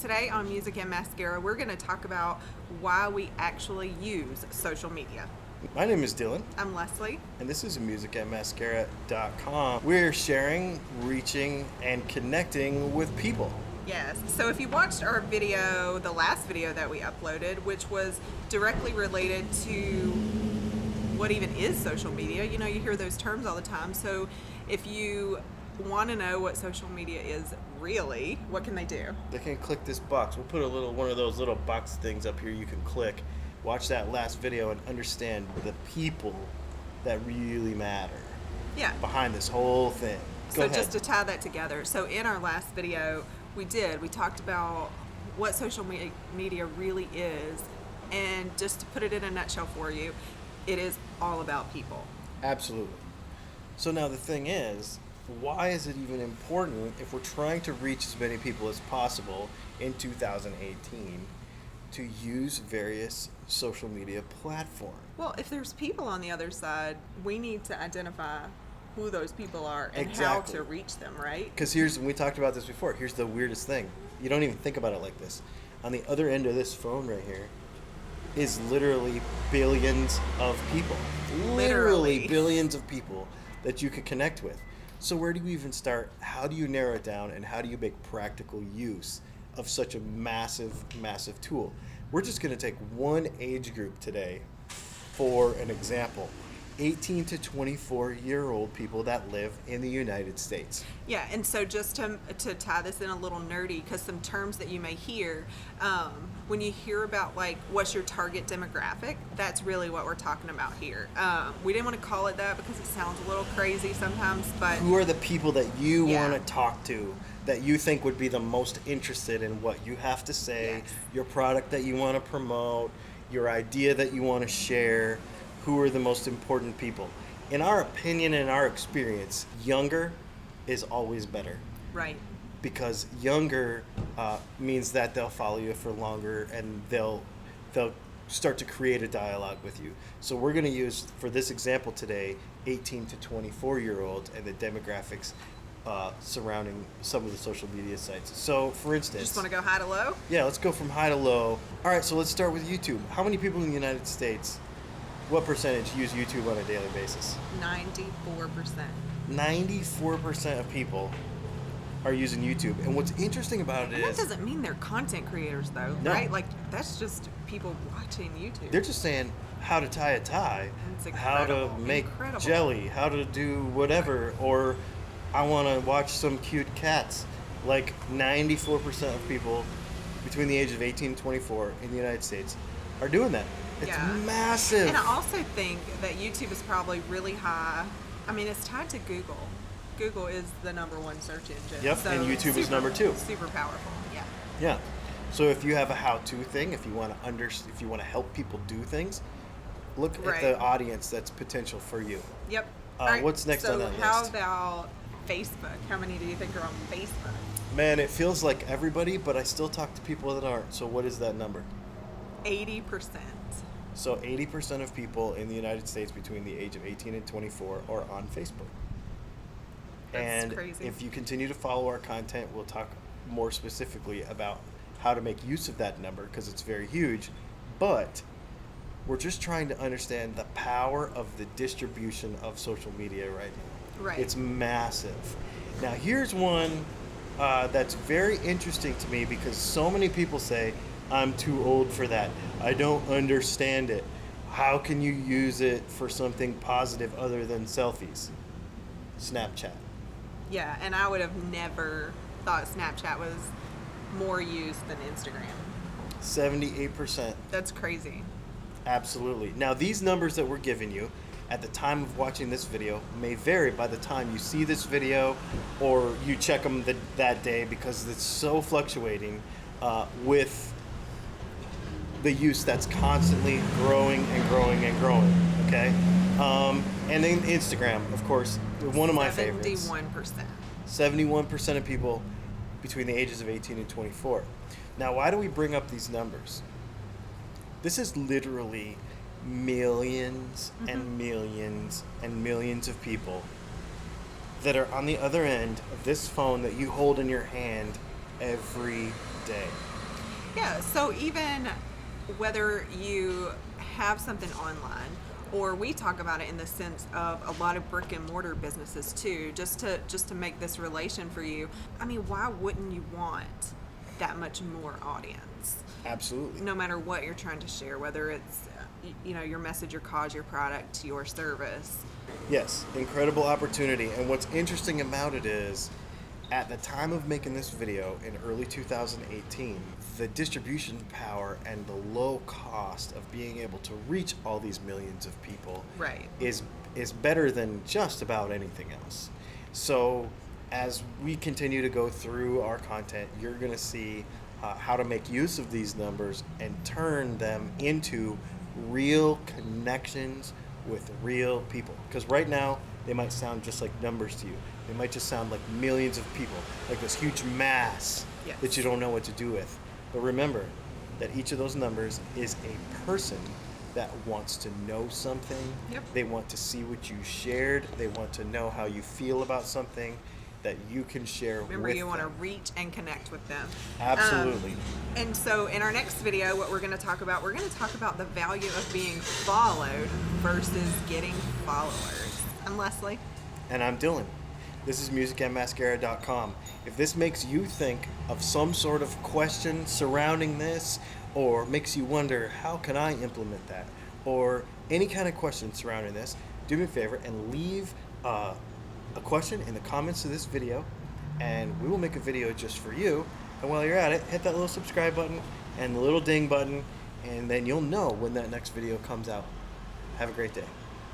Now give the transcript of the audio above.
today on Music and Mascara, we're going to talk about why we actually use social media. My name is Dylan, I'm Leslie. and this is musicandmascara.com. We're sharing, reaching, and connecting with people. Yes, so if you watched our video, the last video that we uploaded, which was directly related to what even is social media, you know, you hear those terms all the time. So if you want to know what social media is really, what can they do? They can click this box. We'll put one of those little box things up here you can click. Watch that last video and understand the people that really matter Yeah. behind this whole thing. Go So ahead. just to tie that together, so in our last video, we talked about what social media really is, and just to put it in a nutshell for you, it is all about people. Absolutely. So now the thing is, why is it even important if we're trying to reach as many people as possible in 2018 to use various social media platforms? Well, if there's people on the other side, we need to identify who those people are and Exactly. how to reach them, right? Because we talked about this before. Here's the weirdest thing. You don't even think about it like this. On the other end of this phone right here is literally billions of people. Literally billions of people that you could connect with. So where do you even start? How do you narrow it down? And how do you make practical use of such a massive, massive tool? We're just going to take one age group today for an example. 18 to 24-year-old people that live in the United States. Yeah, and so just to tie this in a little nerdy, because some terms that you may hear, when you hear about like what's your target demographic, that's really what we're talking about here. We didn't want to call it that because it sounds a little crazy sometimes, but Who are the people that you Yeah. want to talk to, that you think would be the most interested in what you have to say, Yes. your product that you want to promote, your idea that you want to share? Who are the most important people? In our opinion and our experience, younger is always better, right. because younger means that they'll follow you for longer and they'll start to create a dialogue with you. So we're going to use, for this example today, 18 to 24-year-olds and the demographics surrounding some of the social media sites. So for instance, Just want to go high to low? yeah, let's go from high to low. All right, so let's start with YouTube. How many people in the United States, what percentage use YouTube on a daily basis? 94%. 94% of people are using YouTube. And what's interesting about it And that is doesn't mean they're content creators, though, No. right? Like, that's just people watching YouTube. they're just saying how to tie a tie, It's how to incredible, make incredible. jelly, how to do whatever, or I want to watch some cute cats. Like 94% of people between the age of 18 and 24 in the United States are doing that. It's Yeah. massive. And I also think that YouTube is probably really high. I mean, it's tied to Google. Google is the number one search engine. Yep, and YouTube is number two. Super powerful. Yeah. Yeah. So if you have a how-to thing, if you want to help people do things, look at Right. the audience that's potential for you. Yep. What's next on that So how list? about Facebook? How many do you think are on Facebook? Man, it feels like everybody, but I still talk to people that aren't. So what is that number? 80%. So 80% of people in the United States between the age of 18 and 24 are on Facebook. That's And crazy. if you continue to follow our content, we'll talk more specifically about how to make use of that number, because it's very huge. But we're just trying to understand the power of the distribution of social media right now. Right. It's massive. Now, here's one that's very interesting to me, because so many people say, I'm too old for that. I don't understand it. How can you use it for something positive other than selfies? Snapchat. Yeah, and I would have never thought Snapchat was more used than Instagram. 78%. That's crazy. Absolutely. Now, these numbers that we're giving you at the time of watching this video may vary by the time you see this video or you check them that day, because it's so fluctuating with the use that's constantly growing and growing and growing. Okay? And then Instagram, of course, one of my favorites. 71%. 71% of people between the ages of 18 and 24. Now, why do we bring up these numbers? This is literally millions and millions and millions of people that are on the other end of this phone that you hold in your hand every day. Yeah, so even whether you have something online, or we talk about it in the sense of a lot of brick and mortar businesses too, just to make this relation for you. I mean, why wouldn't you want that much more audience? Absolutely. No matter what you're trying to share, whether it's your message, your cause, your product, your service. Yes, incredible opportunity. And what's interesting about it is, at the time of making this video in early 2018, the distribution power and the low cost of being able to reach all these millions of people Right. is better than just about anything else. So as we continue to go through our content, you're going to see how to make use of these numbers and turn them into real connections with real people. Because right now, they might sound just like numbers to you. They might just sound like millions of people, like this huge mass Yes. that you don't know what to do with. But remember that each of those numbers is a person that wants to know something. Yep. They want to see what you shared. They want to know how you feel about something that you can share Remember, with you want to them. reach and connect with them. Absolutely. And so in our next video, what we're going to talk about the value of being followed versus getting followers. I'm Leslie. And I'm Dylan. This is musicandmascara.com. If this makes you think of some sort of question surrounding this, or makes you wonder, how can I implement that? Or any kind of question surrounding this, do me a favor and leave a question in the comments of this video, and we will make a video just for you. And while you're at it, hit that little subscribe button and the little ding button, and then you'll know when that next video comes out. Have a great day.